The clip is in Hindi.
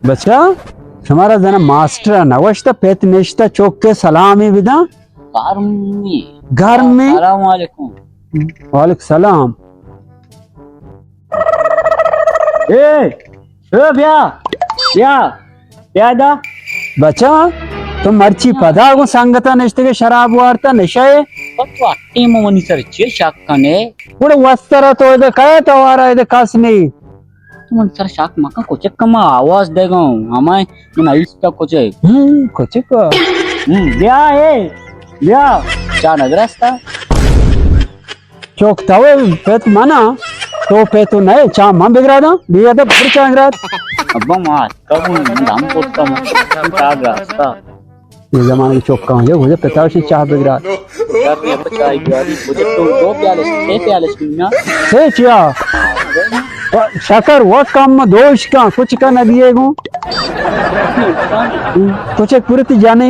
बच्चा हमारा जना मास्टर नवश्ता पेत नेश्ता चौक के सलामी विदा घर में अस्सलामुअलैकुम। वालेकुम सलाम। दा बच्चा तुम मर्ची पदा को संगता नेश्ते के शराब वारता नशाए पत्तो अट्टी मोमनी सर चे शाकने पुढे वस्तर तो इधर काय तवारा इधर कास नहीं तुम सर शाक मका कोचे कमा आवाज देगा हमाय ना इस्ता कोचे कुछ को ब्या चा नगरस्ता चौक तवे पेत मना तो पेतो नहीं चा मां बिगड़ा दा बिया तो फिर चा बिगड़ा अब्बा मां कब हम पोता मत कागरस्ता ये जमाने की चौक कहाँ है मुझे पता है चाह बिगड़ा यार मैं बचाई गाड़ी मुझे तो दो प्याले पीना से चिया शकर वो काम में दोष का कुछ का न दिए गो कुछ एक पूरी जाने